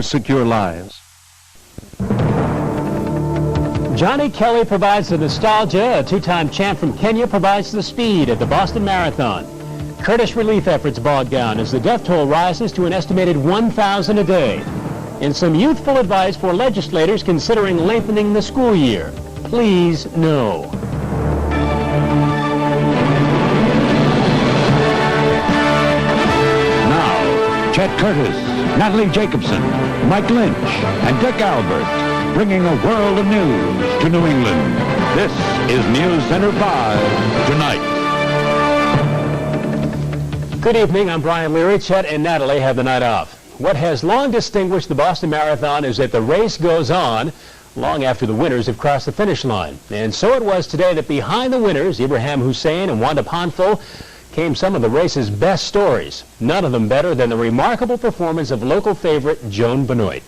secure lives. Johnny Kelly provides the nostalgia. A two-time champ from Kenya provides the speed at the Boston Marathon. Kurdish relief efforts bogged down as the death toll rises to an estimated 1,000 a day. And some youthful advice for legislators considering lengthening the school year. Please, no. Now, Chet Curtis, Natalie Jacobson, Mike Lynch, and Dick Albert, bringing a world of news to New England. This is News Center 5 tonight. Good evening. I'm Brian Leary. Chet and Natalie have the night off. What has long distinguished the Boston Marathon is that the race goes on long after the winners have crossed the finish line. And so it was today that behind the winners, Ibrahim Hussein and Wanda Ponfil, came some of the race's best stories. None of them better than the remarkable performance of local favorite Joan Benoit.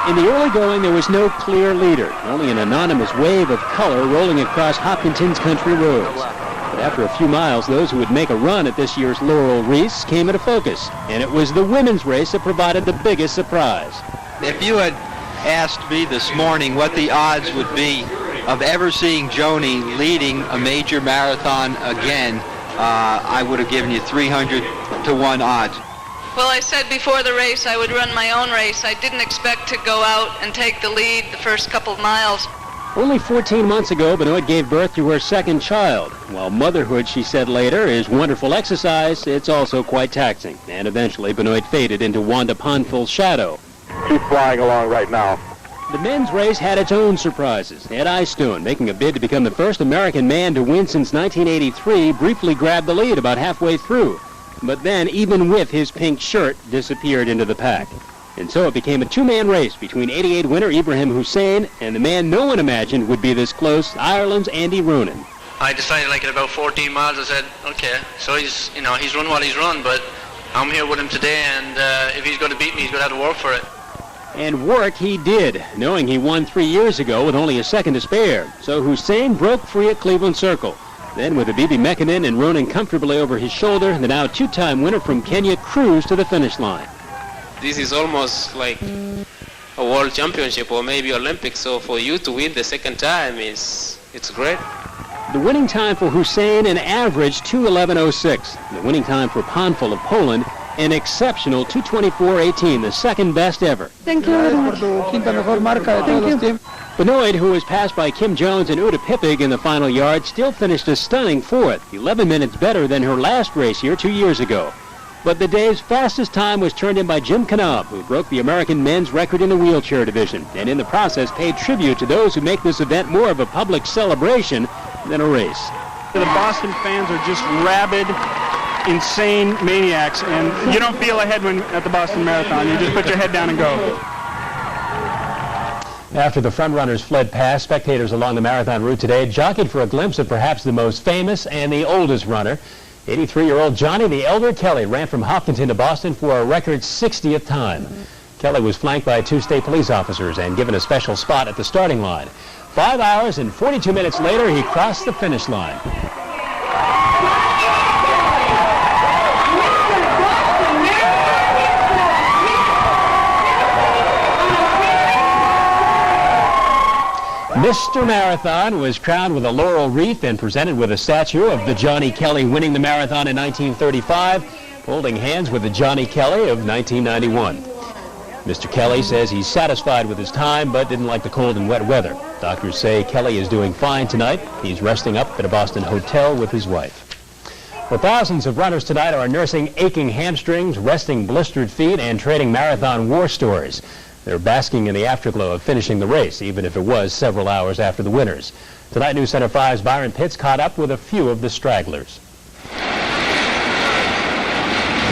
In the early going, there was no clear leader, only an anonymous wave of color rolling across Hopkinton's country roads. But after a few miles, those who would make a run at this year's Laurel Wreaths came into focus, and it was the women's race that provided the biggest surprise. If you had asked me this morning what the odds would be of ever seeing Joni leading a major marathon again, I would have given you 300 to 1 odds. Well, I said before the race I would run my own race. I didn't expect to go out and take the lead the first couple of miles. Only 14 months ago, Benoit gave birth to her second child. While motherhood, she said later, is wonderful exercise, it's also quite taxing. And eventually, Benoit faded into Wanda Ponfil's shadow. She's flying along right now. The men's race had its own surprises. Ed Eyestone, making a bid to become the first American man to win since 1983, briefly grabbed the lead about halfway through. But then, even with his pink shirt, disappeared into the pack. And so it became a two-man race between 88 winner Ibrahim Hussein and the man no one imagined would be this close, Ireland's Andy Ronan. I decided, like, at about 14 miles, I said, okay, so he's run what he's run, but I'm here with him today, and if he's going to beat me, he's going to have to work for it. And work he did, knowing he won 3 years ago with only a second to spare. So Hussein broke free at Cleveland Circle. Then, with Abibi Mekanen and Ronan comfortably over his shoulder, the now two-time winner from Kenya cruised to the finish line. This is almost like a world championship or maybe Olympics, so for you to win the second time it's great. The winning time for Hussein, an average 2:11.06. The winning time for Ponfil of Poland, an exceptional 2:24.18, the second best ever. Thank you very much. Thank you. Benoit, who was passed by Kim Jones and Uta Pippig in the final yard, still finished a stunning fourth, 11 minutes better than her last race here 2 years ago. But the day's fastest time was turned in by Jim Knab, who broke the American men's record in the wheelchair division, and in the process paid tribute to those who make this event more of a public celebration than a race. The Boston fans are just rabid, insane maniacs, and you don't feel a headwind at the Boston Marathon. You just put your head down and go. After the front-runners fled past, spectators along the marathon route today jockeyed for a glimpse of perhaps the most famous and the oldest runner. 83-year-old Johnny the Elder Kelly ran from Hopkinton to Boston for a record 60th time. Kelly was flanked by 2 state police officers and given a special spot at the starting line. 5 hours and 42 minutes later, he crossed the finish line. Mr. Marathon was crowned with a laurel wreath and presented with a statue of the Johnny Kelly winning the marathon in 1935, holding hands with the Johnny Kelly of 1991. Mr. Kelly says he's satisfied with his time, but didn't like the cold and wet weather. Doctors say Kelly is doing fine tonight. He's resting up at a Boston hotel with his wife. Well, thousands of runners tonight are nursing aching hamstrings, resting blistered feet, and trading marathon war stories. They're basking in the afterglow of finishing the race, even if it was several hours after the winners. Tonight, News Center 5's Byron Pitts caught up with a few of the stragglers.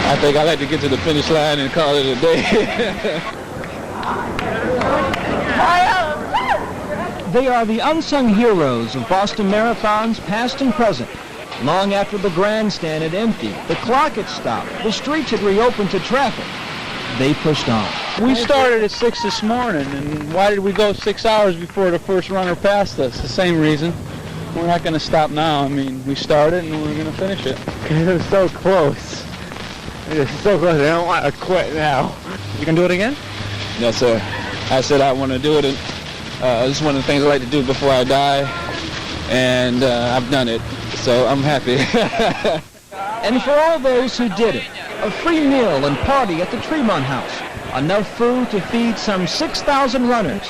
I think I like to get to the finish line and call it a day. They are the unsung heroes of Boston marathons, past and present. Long after the grandstand had emptied, the clock had stopped, the streets had reopened to traffic, they pushed on. We started at 6 this morning, and why did we go 6 hours before the first runner passed us? The same reason. We're not going to stop now. I mean, we started and we're going to finish it. It was so close. It's so good. I don't want to quit now. You can do it again? Yes, sir. I said I want to do it. And, this is one of the things I like to do before I die, and I've done it, so I'm happy. And for all those who did it, a free meal and party at the Tremont House. Enough food to feed some 6,000 runners.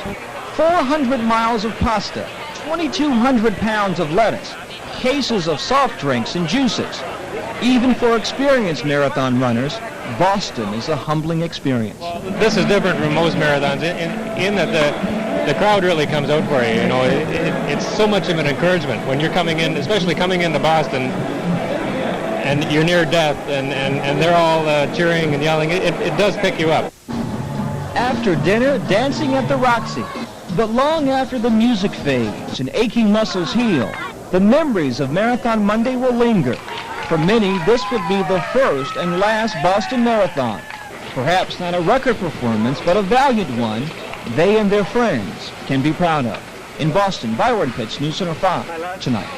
400 miles of pasta. 2,200 pounds of lettuce. Cases of soft drinks and juices. Even for experienced marathon runners, Boston is a humbling experience. This is different from most marathons in that the crowd really comes out for you. You know, it's so much of an encouragement when you're coming in, especially coming into Boston, and you're near death, and they're all cheering and yelling. It does pick you up. After dinner, dancing at the Roxy. But long after the music fades and aching muscles heal, the memories of Marathon Monday will linger. For many, this would be the first and last Boston Marathon. Perhaps not a record performance, but a valiant one they and their friends can be proud of. In Boston, Byron Pitts, News Center 5, tonight.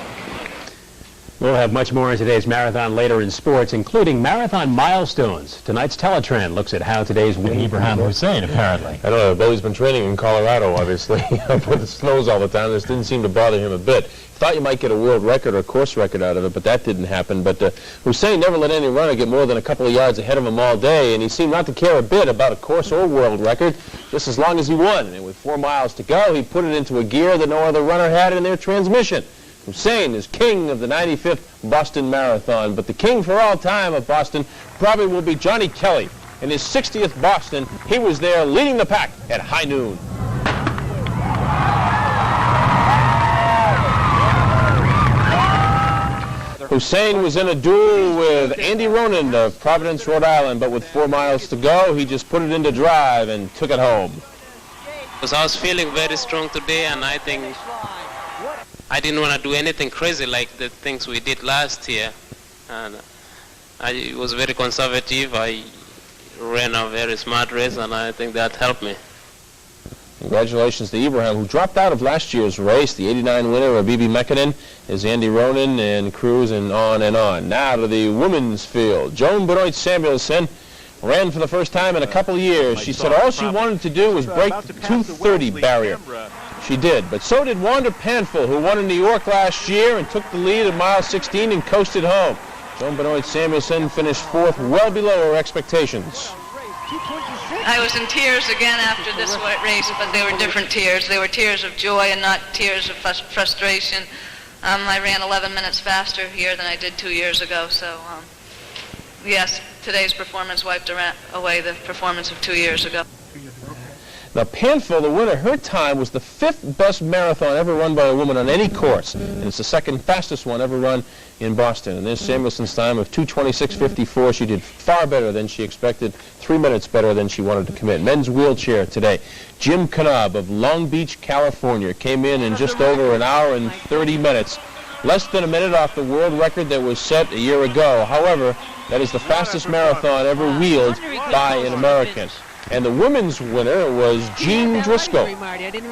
We'll have much more in today's marathon later in sports, including marathon milestones. Tonight's Teletrend looks at how today's Ibrahim Hussein, apparently. I don't know, Billy's been training in Colorado, obviously, where it snows all the time. This didn't seem to bother him a bit. Thought you might get a world record or a course record out of it, but that didn't happen. But Hussein never let any runner get more than a couple of yards ahead of him all day, and he seemed not to care a bit about a course or world record, just as long as he won. And with 4 miles to go, he put it into a gear that no other runner had in their transmission. Hussein is king of the 95th Boston Marathon, but the king for all time of Boston probably will be Johnny Kelly. In his 60th Boston, he was there leading the pack at high noon. Hussein was in a duel with Andy Ronan of Providence, Rhode Island, but with 4 miles to go, he just put it into drive and took it home. Because I was feeling very strong today, and I think I didn't want to do anything crazy like the things we did last year. And I was very conservative. I ran a very smart race, and I think that helped me. Congratulations to Ibrahim, who dropped out of last year's race. The 89 winner of BB Mekinen is Andy Ronan and Cruz and on and on. Now to the women's field. Joan Benoit Samuelson ran for the first time in a couple of years. She said all she wanted to do was break the 2:30 barrier. She did, but so did Wanda Panfil, who won in New York last year and took the lead at mile 16 and coasted home. Joan Benoit Samuelson finished 4th, well below her expectations. I was in tears again after this race, but they were different tears. They were tears of joy and not tears of frustration. I ran 11 minutes faster here than I did 2 years ago, so yes, today's performance wiped away the performance of 2 years ago. Now, Panfil, the winner, her time was the 5th best marathon ever run by a woman on any course, and it's the 2nd fastest one ever run in Boston. And there's Samuelson's time of 2:26.54. She did far better than she expected, 3 minutes better than she wanted to commit. Men's wheelchair today. Jim Knob of Long Beach, California, came in just over an hour and 30 minutes, less than a minute off the world record that was set a year ago. However, that is the fastest marathon ever wheeled by an American. And the women's winner was Jean Driscoll.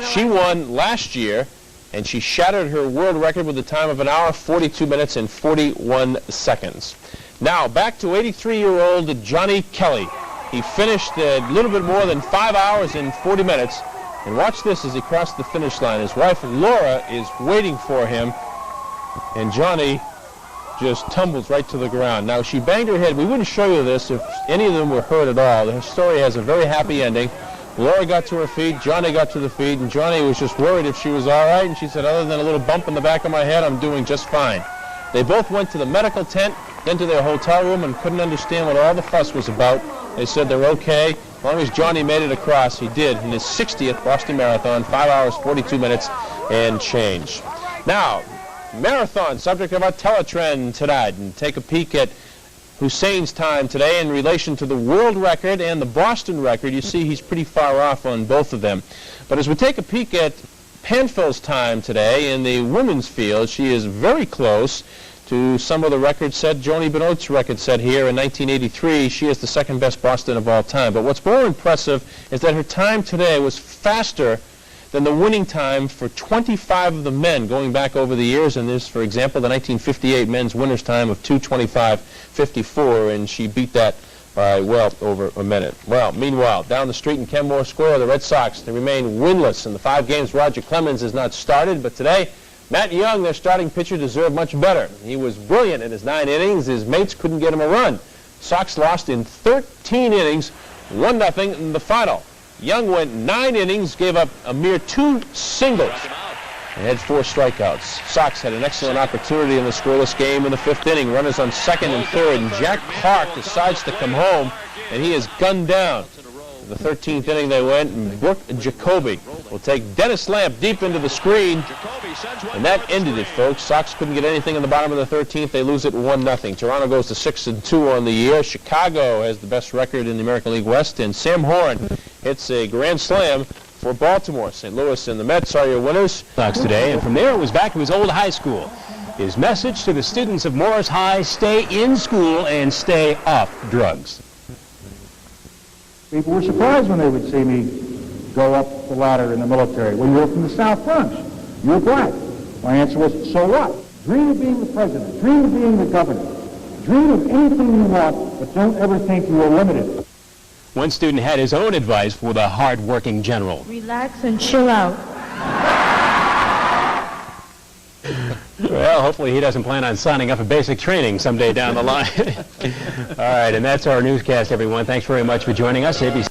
She won last year, and she shattered her world record with a time of an hour, 42 minutes, and 41 seconds. Now, back to 83-year-old Johnny Kelly. He finished a little bit more than 5 hours and 40 minutes. And watch this as he crossed the finish line. His wife, Laura, is waiting for him, and Johnny just tumbles right to the ground. Now, she banged her head. We wouldn't show you this if any of them were hurt at all. The story has a very happy ending. Laura got to her feet, Johnny got to the feet, and Johnny was just worried if she was all right, and she said, other than a little bump in the back of my head, I'm doing just fine. They both went to the medical tent, then to their hotel room, and couldn't understand what all the fuss was about. They said they're okay. As long as Johnny made it across, he did in his 60th Boston Marathon, 5 hours, 42 minutes, and change. Now, marathon, subject of our teletrend tonight, and take a peek at Hussein's time today in relation to the world record and the Boston record. You see he's pretty far off on both of them. But as we take a peek at Panfil's time today in the women's field, she is very close to some of the records set. Joni Benoit's record set here in 1983. She is the 2nd best Boston of all time. But what's more impressive is that her time today was faster than the winning time for 25 of the men going back over the years. And there's, for example, the 1958 men's winner's time of 2:25.54, and she beat that by well over a minute. Well, meanwhile, down the street in Kenmore Square, the Red Sox, they remain winless in the 5 games Roger Clemens has not started, but today, Matt Young, their starting pitcher, deserved much better. He was brilliant in his 9 innings. His mates couldn't get him a run. Sox lost in 13 innings, 1-0 in the final. Young went 9 innings, gave up a mere 2 singles, and had 4 strikeouts. Sox had an excellent opportunity in the scoreless game in the 5th inning. Runners on 2nd and 3rd, and Jack Clark decides to come home, and he is gunned down. In the 13th inning they went, and Brooke Jacoby will take Dennis Lamp deep into the screen, and that ended it, folks. Sox couldn't get anything in the bottom of the 13th. They lose it 1-0. Toronto goes to 6-2 on the year. Chicago has the best record in the American League West, and Sam Horn hits a grand slam for Baltimore. St. Louis and the Mets are your winners. Sox today, and from there it was back to his old high school. His message to the students of Morris High: stay in school and stay off drugs. People were surprised when they would see me go up the ladder in the military. Well, you were from the South Bronx. You were black. My answer was, so what? Dream of being the president. Dream of being the governor. Dream of anything you want, but don't ever think you are limited. One student had his own advice for the hard-working general. Relax and chill out. Well, hopefully he doesn't plan on signing up for basic training someday down the line. All right, and that's our newscast, everyone. Thanks very much for joining us. ABC